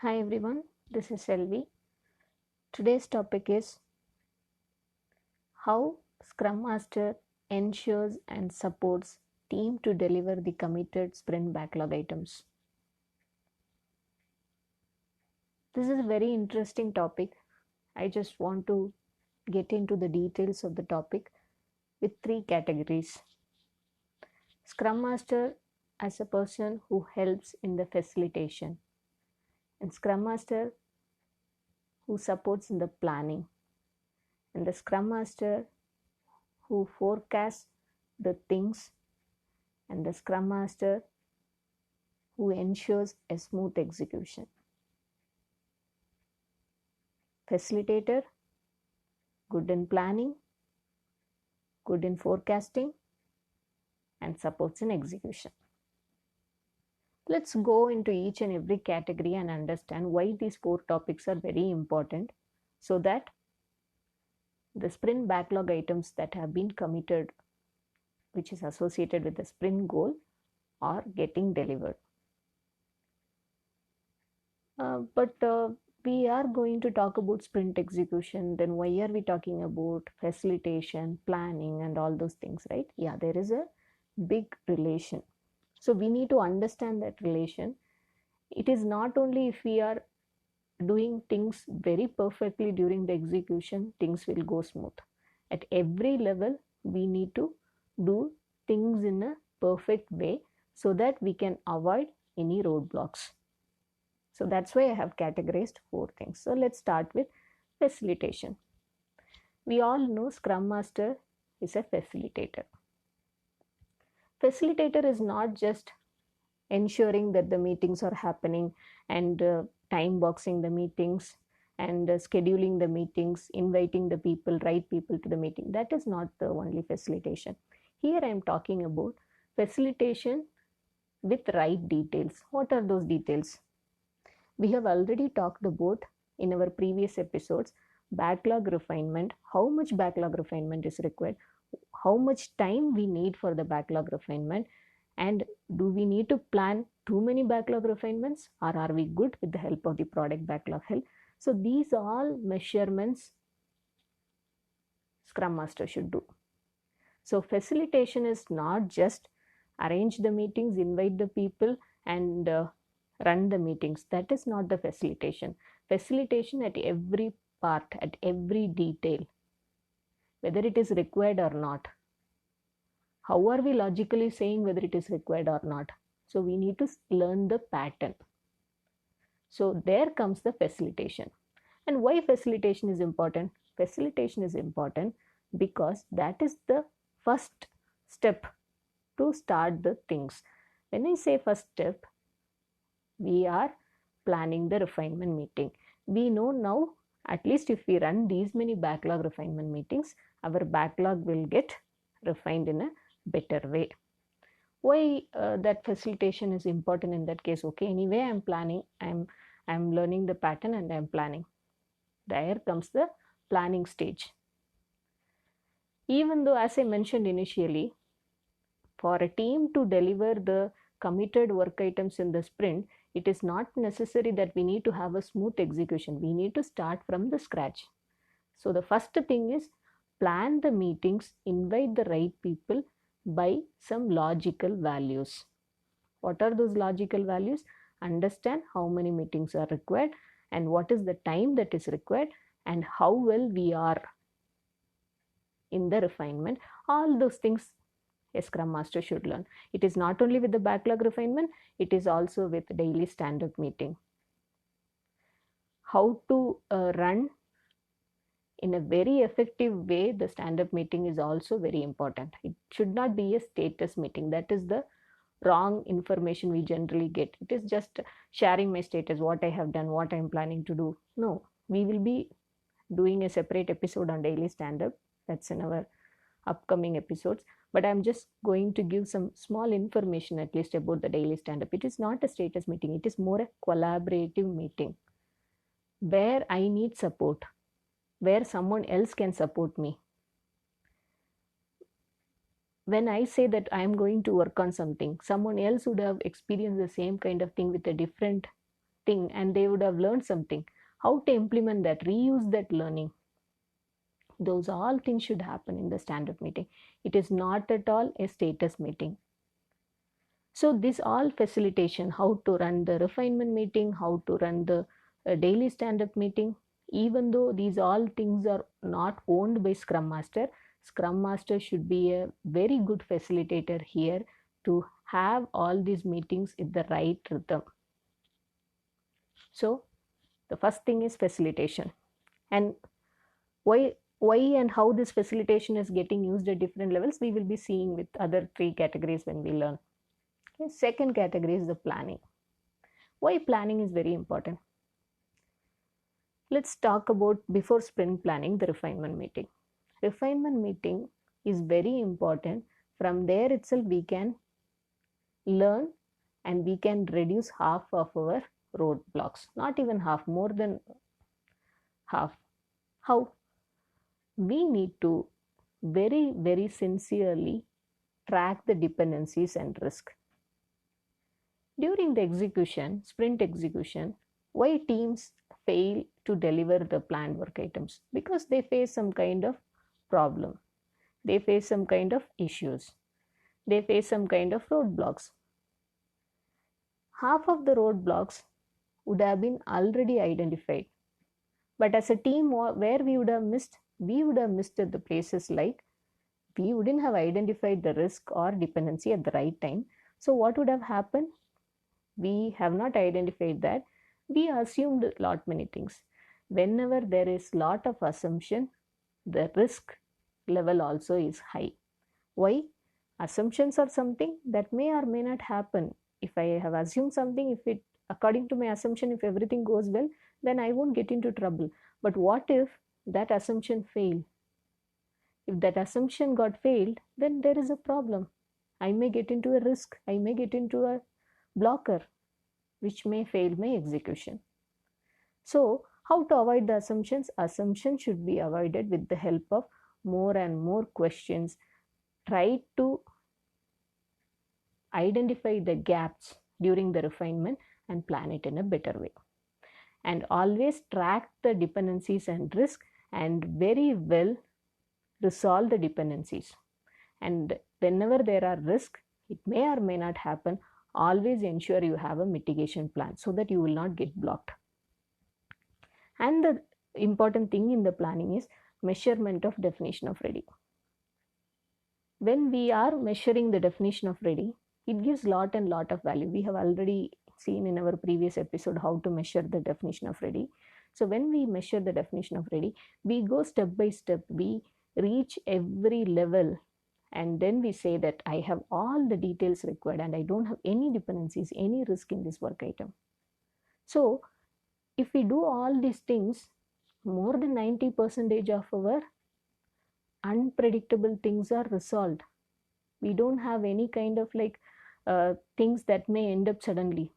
Hi everyone, this is Selvi. Today's topic is how Scrum Master ensures and supports team to deliver the committed sprint backlog items. This is a very interesting topic. I just want to get into the details of the topic with three categories. Scrum Master as a person who helps in the facilitation, and Scrum Master who supports in the planning, and the Scrum Master who forecasts the things, and the Scrum Master who ensures a smooth execution. Facilitator, good in planning, good in forecasting, and supports in execution. Let's go into each and every category and understand why these four topics are very important so that the sprint backlog items that have been committed, which is associated with the sprint goal, are getting delivered. But we are going to talk about sprint execution. Then why are we talking about facilitation, planning, and all those things, right? Yeah, there is a big relation. So we need to understand that relation. It is not only if we are doing things very perfectly during the execution, things will go smooth. At every level, we need to do things in a perfect way so that we can avoid any roadblocks. So that's why I have categorized four things. So let's start with facilitation. We all know Scrum Master is a facilitator. Facilitator is not just ensuring that the meetings are happening and time boxing the meetings and scheduling the meetings, inviting the people, right people to the meeting. That is not the only facilitation. Here I am talking about facilitation with right details. What are those details? We have already talked about in our previous episodes backlog refinement, how much backlog refinement is required, how much time we need for the backlog refinement, and do we need to plan too many backlog refinements, or are we good with the help of the product backlog help? So these all measurements Scrum Master should do. So facilitation is not just arrange the meetings, invite the people, and run the meetings. That is not the facilitation. Facilitation at every part, at every detail, whether it is required or not. How are we logically saying whether it is required or not? So we need to learn the pattern. So there comes the facilitation. And why facilitation is important? Facilitation is important because that is the first step to start the things. When I say first step, we are planning the refinement meeting. We know now, at least if we run these many backlog refinement meetings, our backlog will get refined in a better way. Why that facilitation is important in that case? Okay, anyway, I'm planning, I'm learning the pattern and I'm planning. There comes the planning stage. Even though, as I mentioned initially, for a team to deliver the committed work items in the sprint, it is not necessary that we need to have a smooth execution. We need to start from the scratch. So the first thing is plan the meetings, invite the right people by some logical values. What are those logical values? Understand how many meetings are required and what is the time that is required and how well we are in the refinement. All those things a Scrum Master should learn. It is not only with the backlog refinement, it is also with daily stand-up meeting. How to run in a very effective way the stand-up meeting is also very important. It should not be a status meeting. That is the wrong information we generally get. It is just sharing my status, what I have done, what I am planning to do. No, we will be doing a separate episode on daily stand-up. That's in our upcoming episodes, but I'm just going to give some small information at least about the daily stand-up. It is not a status meeting, it is more a collaborative meeting where I need support, where someone else can support me. When I say that I am going to work on something, someone else would have experienced the same kind of thing with a different thing and they would have learned something. How to implement that, reuse that learning. Those all things should happen in the stand-up meeting. It is not at all a status meeting. So this all facilitation, how to run the refinement meeting, how to run the daily stand-up meeting, even though these all things are not owned by Scrum Master, Scrum Master should be a very good facilitator here to have all these meetings in the right rhythm. So the first thing is facilitation. And why and how this facilitation is getting used at different levels, we will be seeing with other three categories when we learn. Okay, second category is the planning. Why planning is very important? Let's talk about before sprint planning, the refinement meeting. Refinement meeting is very important. From there itself we can learn and we can reduce half of our roadblocks. Not even half, more than half. How? We need to very sincerely track the dependencies and risk. During the execution, sprint execution, why teams fail to deliver the planned work items? Because they face some kind of problem. They face some kind of issues. They face some kind of roadblocks. Half of the roadblocks would have been already identified. But as a team, where we would have missed at the places like we wouldn't have identified the risk or dependency at the right time. So what would have happened? We have not identified that. We assumed a lot many things. Whenever there is lot of assumption, the risk level also is high. Why? Assumptions are something that may or may not happen. If I have assumed something, if it according to my assumption, if everything goes well, then I won't get into trouble. But what if that assumption failed? If that assumption got failed, then there is a problem. I may get into a risk. I may get into a blocker, which may fail my execution. So, how to avoid the assumptions? Assumptions should be avoided with the help of more and more questions. Try to identify the gaps during the refinement and plan it in a better way. And always track the dependencies and risk and very well resolve the dependencies. And whenever there are risks, it may or may not happen, always ensure you have a mitigation plan so that you will not get blocked. And the important thing in the planning is measurement of definition of ready. When we are measuring the definition of ready, it gives lot of value. We have already seen in our previous episode how to measure the definition of ready. So when we measure the definition of ready, we go step by step. We reach every level and then we say that I have all the details required and I don't have any dependencies, any risk in this work item. So if we do all these things, more than 90% of our unpredictable things are resolved. We don't have any kind of things that may end up suddenly.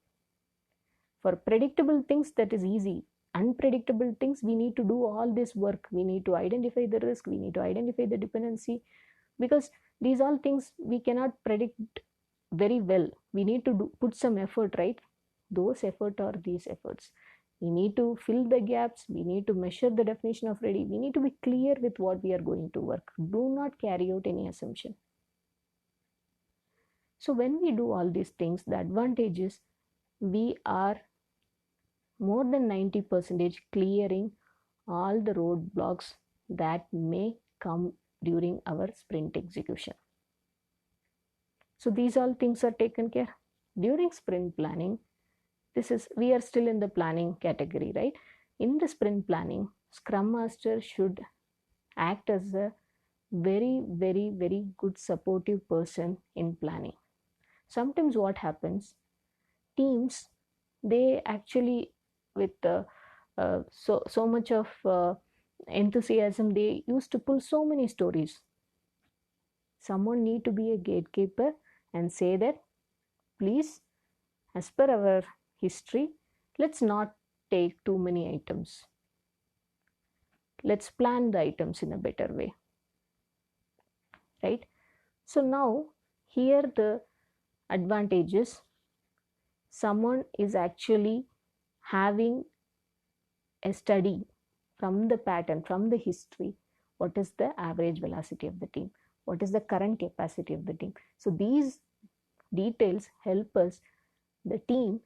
For predictable things, that is easy. Unpredictable things, we need to do all this work. We need to identify the risk. We need to identify the dependency, because these all things we cannot predict very well. We need to put some effort, right? Those effort are these efforts. We need to fill the gaps. We need to measure the definition of ready. We need to be clear with what we are going to work. Do not carry out any assumption. So when we do all these things, the advantage is we are more than 90% clearing all the roadblocks that may come during our sprint execution. So these all things are taken care. During sprint planning, we are still in the planning category, right? In the sprint planning, Scrum Master should act as a very good supportive person in planning. Sometimes what happens, teams, they actually with so much of enthusiasm, they used to pull so many stories. Someone need to be a gatekeeper and say that, please, as per our history, let's not take too many items. Let's plan the items in a better way, right? So now here the advantage is someone is actually having a study from the pattern, from the history, what is the average velocity of the team, what is the current capacity of the team. So these details help us, the team,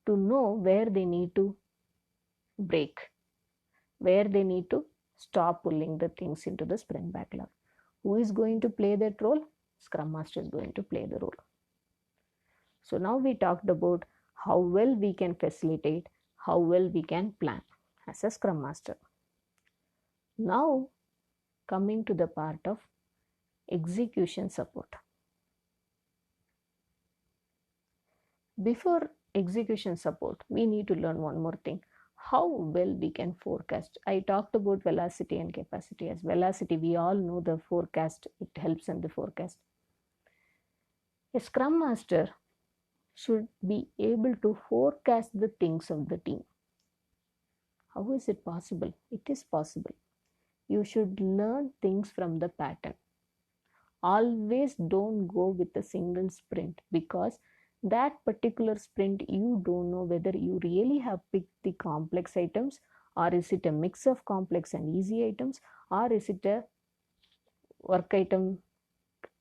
to know where they need to break, where they need to stop pulling the things into the sprint backlog. Who is going to play that role? Scrum Master is going to play the role. So now we talked about how well we can facilitate, how well we can plan as a Scrum Master. Now coming to the part of execution support. Before execution support, we need to learn one more thing: how well we can forecast. I talked about velocity and capacity. As velocity, we all know the forecast, it helps in the forecast. A Scrum Master should be able to forecast the things of the team. How is it possible? It is possible. You should learn things from the pattern. Always don't go with a single sprint, because that particular sprint you don't know whether you really have picked the complex items, or is it a mix of complex and easy items, or is it a work item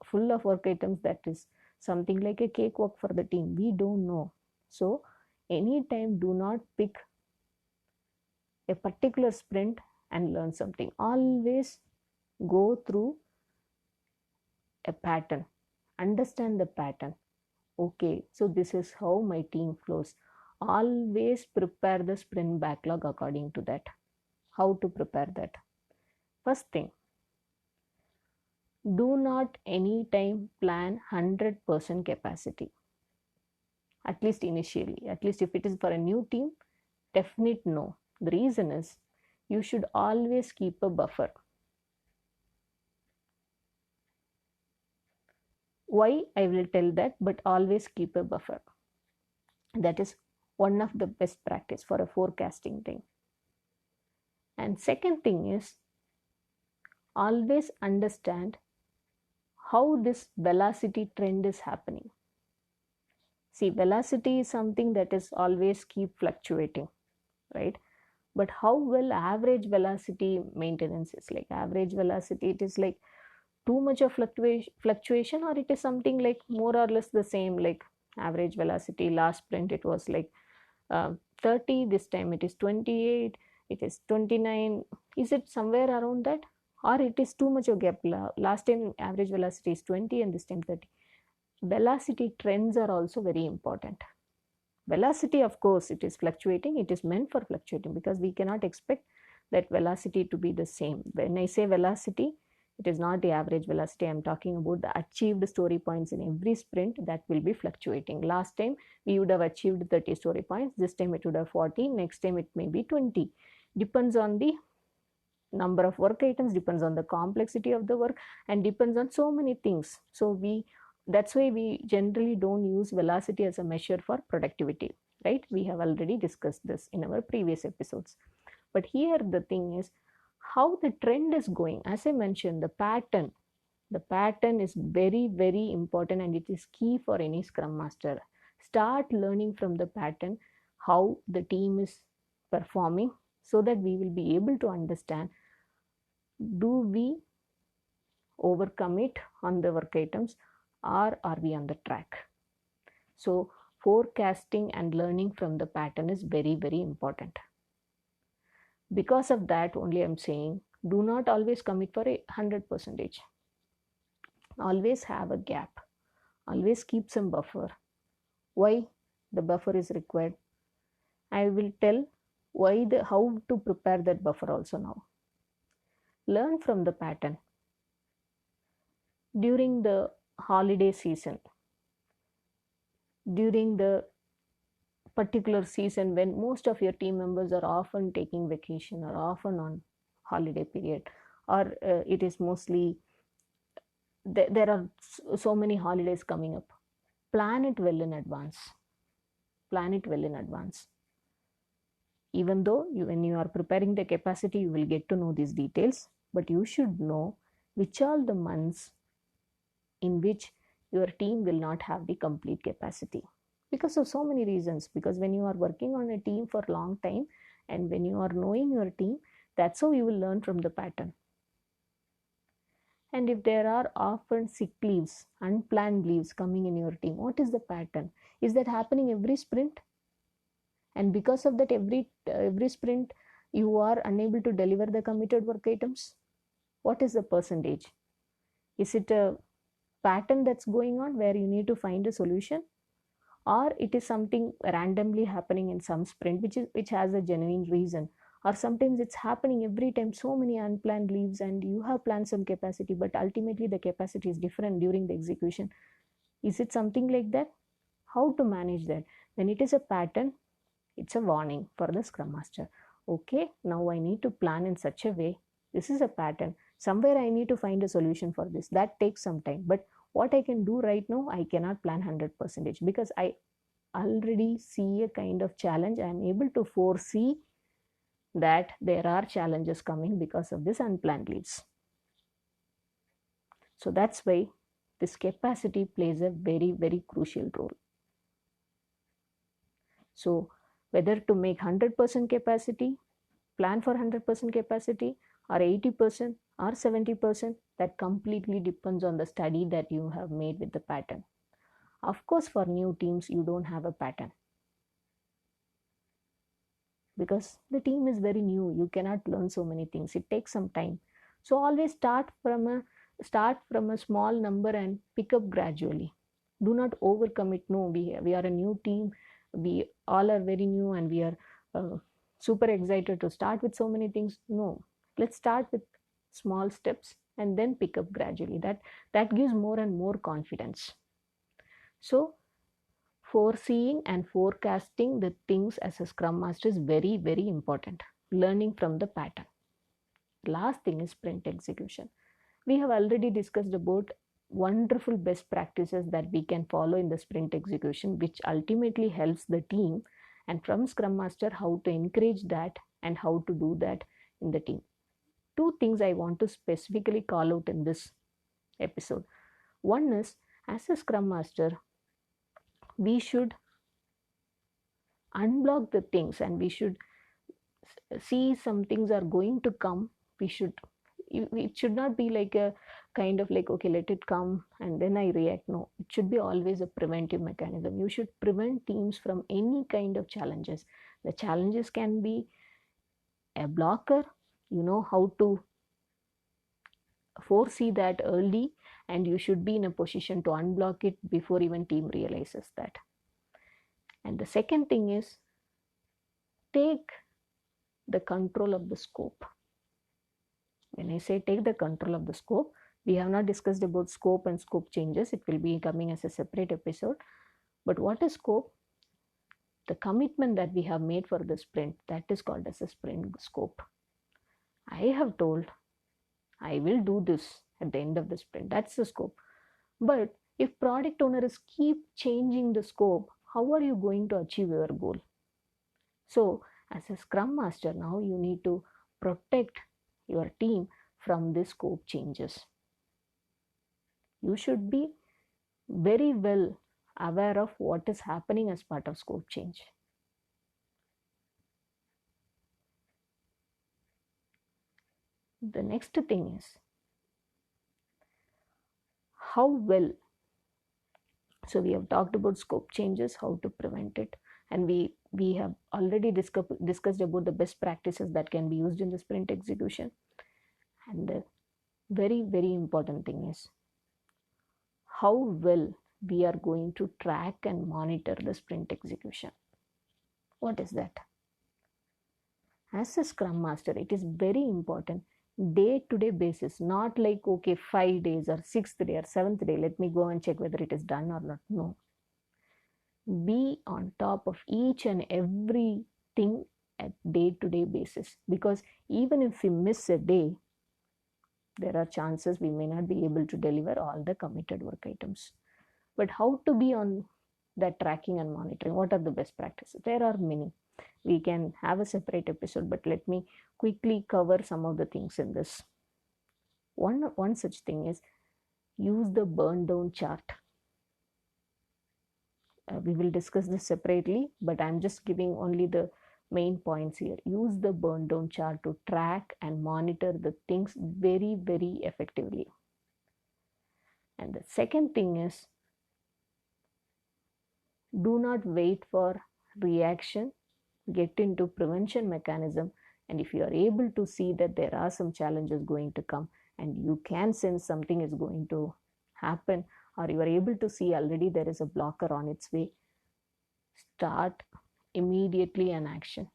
full of work items that is something like a cakewalk for the team. We don't know. So anytime, do not pick a particular sprint and learn something. Always go through a pattern, understand the pattern. Okay, so this is how my team flows. Always prepare the sprint backlog according to that. How to prepare that? First thing, do not anytime plan 100% capacity. At least initially. At least if it is for a new team, definite no. The reason is, you should always keep a buffer. Why? I will tell that, but always keep a buffer. That is one of the best practice for a forecasting thing. And second thing is, always understand how this velocity trend is happening. See, velocity is something that is always keep fluctuating, right? But how well average velocity maintenance is like. Average velocity, it is like too much of fluctuation, or it is something like more or less the same, like average velocity last sprint it was like 30, this time it is 28, it is 29. Is it somewhere around that, or it is too much of gap? Last time average velocity is 20 and this time 30. Velocity trends are also very important. Velocity, of course, it is fluctuating, it is meant for fluctuating, because we cannot expect that velocity to be the same. When I say velocity, it is not the average velocity. I am talking about the achieved story points in every sprint that will be fluctuating. Last time we would have achieved 30 story points, this time it would have 40, next time it may be 20. Depends on the number of work items, depends on the complexity of the work, and depends on so many things. So that's why we generally don't use velocity as a measure for productivity, right? We have already discussed this in our previous episodes. But here the thing is how the trend is going. As I mentioned, the pattern is very, very important, and it is key for any Scrum Master. Start learning from the pattern how the team is performing, so that we will be able to understand, do we overcommit on the work items, or are we on the track? So forecasting and learning from the pattern is very, very important. Because of that only I'm saying, do not always commit for 100%. Always have a gap. Always keep some buffer. Why the buffer is required? I will tell how to prepare that buffer also now. Learn from the pattern. During the holiday season, during the particular season when most of your team members are often taking vacation or often on holiday period, or it is mostly there are so many holidays coming up, plan it well in advance. Plan it well in advance. Even though when you are preparing the capacity, you will get to know these details, but you should know which are the months in which your team will not have the complete capacity. Because because of so many reasons. Because when you are working on a team for a long time and when you are knowing your team, that's how you will learn from the pattern. And if there are often sick leaves, unplanned leaves coming in your team, what is the pattern? Is that happening every sprint? And because of that, every sprint you are unable to deliver the committed work items? What is the percentage? Is it a pattern that's going on where you need to find a solution, or it is something randomly happening in some sprint which has a genuine reason? Or sometimes it's happening every time, so many unplanned leaves, and you have planned some capacity, but ultimately the capacity is different during the execution. Is it something like that? How to manage that? When it is a pattern, it's a warning for the Scrum Master. Okay, now I need to plan in such a way. This is a pattern. Somewhere I need to find a solution for this. That takes some time. But what I can do right now, I cannot plan 100% because I already see a kind of challenge. I am able to foresee that there are challenges coming because of this unplanned leaves. So that's why this capacity plays a very, very crucial role. So whether to make 100% capacity, plan for 100% capacity, or 80% or 70%, that completely depends on the study that you have made with the pattern. Of course, for new teams, you don't have a pattern because the team is very new. You cannot learn so many things. It takes some time. So always start from a small number and pick up gradually. Do not overcommit. No, we are a new team. We all are very new and we are super excited to start with so many things. No, let's start with small steps and then pick up gradually. That gives more and more confidence. So foreseeing and forecasting the things as a Scrum Master is very, very important. Learning from the pattern. Last thing is sprint execution. We have already discussed about wonderful best practices that we can follow in the sprint execution, which ultimately helps the team, and from Scrum Master how to encourage that and how to do that in the team. Two things I want to specifically call out in this episode. One is, as a Scrum Master, we should unblock the things and we should see some things are going to come. It should not be like a kind of like, okay, let it come and then I react. No, it should be always a preventive mechanism. You should prevent teams from any kind of challenges. The challenges can be a blocker. You know how to foresee that early, and you should be in a position to unblock it before even team realizes that. And the second thing is, take the control of the scope. When I say take the control of the scope, we have not discussed about scope and scope changes. It will be coming as a separate episode. But what is scope? The commitment that we have made for the sprint, that is called as a sprint scope. I have told I will do this at the end of the sprint. That's the scope. But if product owners keep changing the scope, how are you going to achieve your goal? So as a Scrum Master, now you need to protect your team from the scope changes. You should be very well aware of what is happening as part of scope change. The next thing is how well. So we have talked about scope changes, how to prevent it, and we have already discussed about the best practices that can be used in the sprint execution. And the very, very important thing is how well we are going to track and monitor the sprint execution. What is that? As a Scrum Master, it is very important day-to-day basis, not like, okay, 5 days or 6th day or 7th day, let me go and check whether it is done or not. No. Be on top of each and everything at day-to-day basis, because even if we miss a day, there are chances we may not be able to deliver all the committed work items. But how to be on that tracking and monitoring? What are the best practices? There are many. We can have a separate episode, but let me quickly cover some of the things in this. One such thing is use the burn down chart. we will discuss this separately, but I'm just giving only the main points here. Use the burn down chart to track and monitor the things very, very effectively. And the second thing is, do not wait for reaction, get into prevention mechanism. And if you are able to see that there are some challenges going to come and you can sense something is going to happen, or you are able to see already there is a blocker on its way, start immediately an action.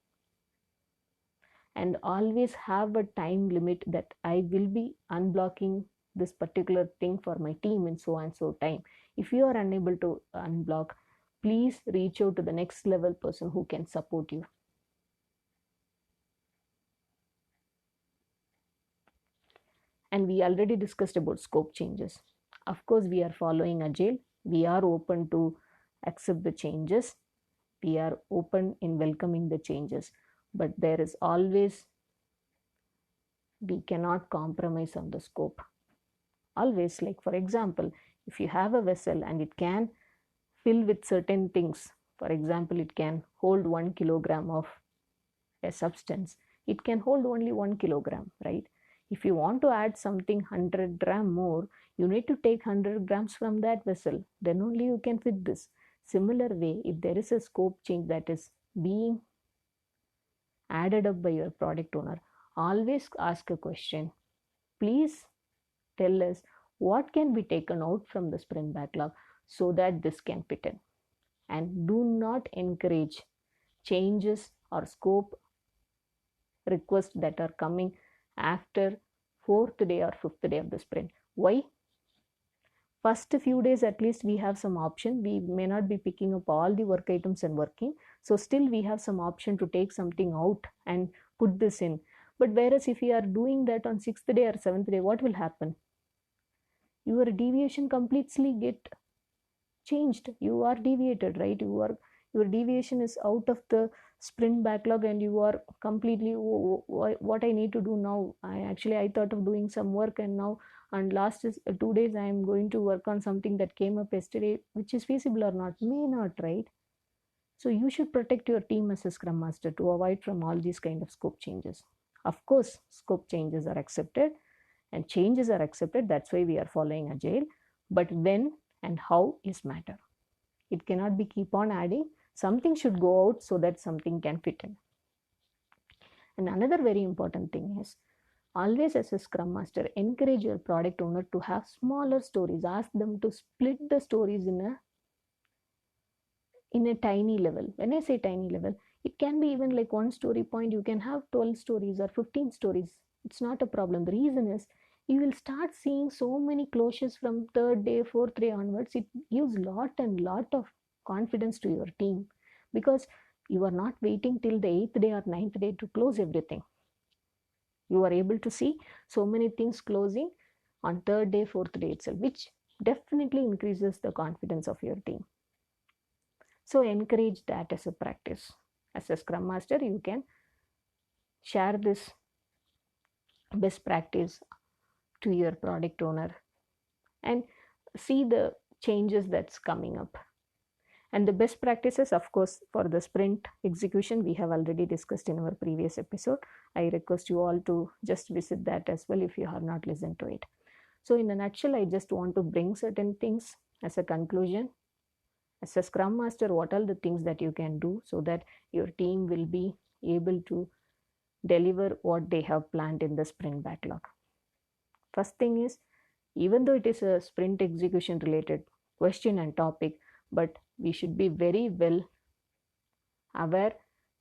And always have a time limit that I will be unblocking this particular thing for my team in so and so time. If you are unable to unblock, please reach out to the next level person who can support you. And we already discussed about scope changes. Of course, we are following Agile. We are open to accept the changes. We are open in welcoming the changes. But there is always, we cannot compromise on the scope. Always, like for example, if you have a vessel and it can fill with certain things, for example, it can hold 1 kilogram of a substance, it can hold only 1 kilogram, right? If you want to add something 100 gram more, you need to take 100 grams from that vessel. Then only you can fit this. Similar way, if there is a scope change that is being added up by your product owner, always ask a question. Please tell us what can be taken out from the sprint backlog so that this can fit in. And do not encourage changes or scope requests that are coming after 4th day or 5th day of the sprint. Why? First few days at least we have some option. We may not be picking up all the work items and working. So still we have some option to take something out and put this in. But whereas if we are doing that on 6th day or 7th day, what will happen? Your deviation completely get changed. You are deviated, right? Your deviation is out of the sprint backlog and you are completely, what I need to do now? I thought of doing some work, and now and last 2 days I am going to work on something that came up yesterday, which is feasible or not, may not, right? So you should protect your team as a scrum master to avoid from all these kind of scope changes. Of course, scope changes are accepted and changes are accepted. That's why we are following Agile. But when and how is matter. It cannot be keep on adding. Something should go out so that something can fit in. And another very important thing is, always as a scrum master, encourage your product owner to have smaller stories. Ask them to split the stories in a tiny level. When I say tiny level, it can be even like one story point. You can have 12 stories or 15 stories. It's not a problem. The reason is, you will start seeing so many closures from 3rd day, 4th day onwards. It gives lot of confidence to your team, because you are not waiting till the 8th day or 9th day to close everything. You are able to see so many things closing on 3rd day, 4th day itself, which definitely increases the confidence of your team. So encourage that as a practice. As a scrum master, you can share this best practice to your product owner and see the changes that's coming up. And the best practices, of course, for the sprint execution, we have already discussed in our previous episode. I request you all to just visit that as well if you have not listened to it. So in a nutshell, I just want to bring certain things as a conclusion. As a scrum master, what are the things that you can do so that your team will be able to deliver what they have planned in the sprint backlog? First thing is, even though it is a sprint execution related question and topic, but we should be very well aware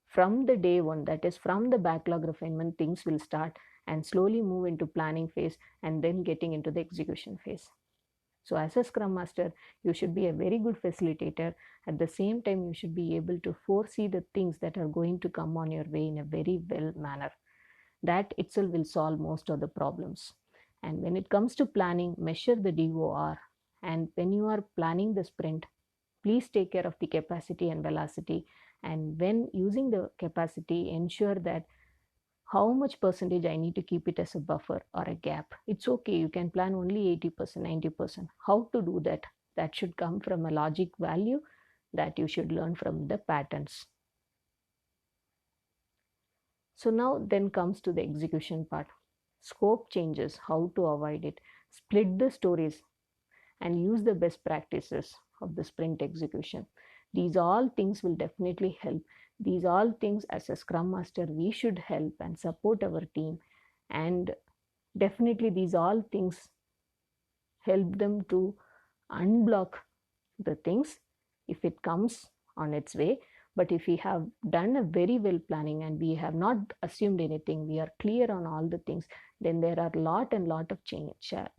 from the day one, that is from the backlog refinement, things will start and slowly move into planning phase and then getting into the execution phase. So as a scrum master, you should be a very good facilitator. At the same time, you should be able to foresee the things that are going to come on your way in a very well manner. That itself will solve most of the problems. And when it comes to planning, measure the DOR. And when you are planning the sprint, please take care of the capacity and velocity. And when using the capacity, ensure that how much percentage I need to keep it as a buffer or a gap. It's okay, you can plan only 80%, 90%. How to do that? That should come from a logic value that you should learn from the patterns. So now then comes to the execution part. Scope changes, how to avoid it. Split the stories and use the best practices of the sprint execution. These all things will definitely help. These all things, as a Scrum Master, we should help and support our team. And definitely these all things help them to unblock the things if it comes on its way. But if we have done a very well planning and we have not assumed anything, we are clear on all the things, then there are lot of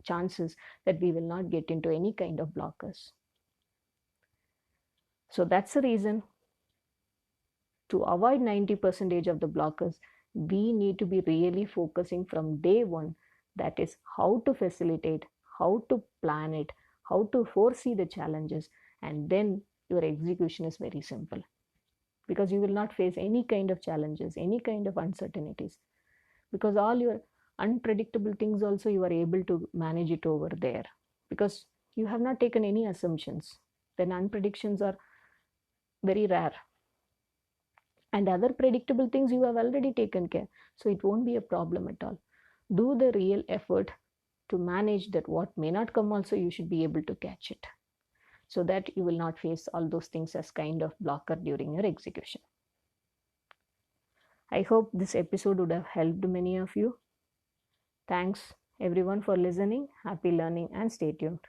chances that we will not get into any kind of blockers. So that's the reason, to avoid 90% of the blockers, we need to be really focusing from day one. That is how to facilitate, how to plan it, how to foresee the challenges, and then your execution is very simple, because you will not face any kind of challenges, any kind of uncertainties, because all your unpredictable things also you are able to manage it over there, because you have not taken any assumptions. Then unpredictions are very rare, and other predictable things you have already taken care, so it won't be a problem at all. Do the real effort to manage that. What may not come also, you should be able to catch it, so that you will not face all those things as kind of blocker during your execution. I hope this episode would have helped many of you. Thanks everyone for listening. Happy learning and stay tuned.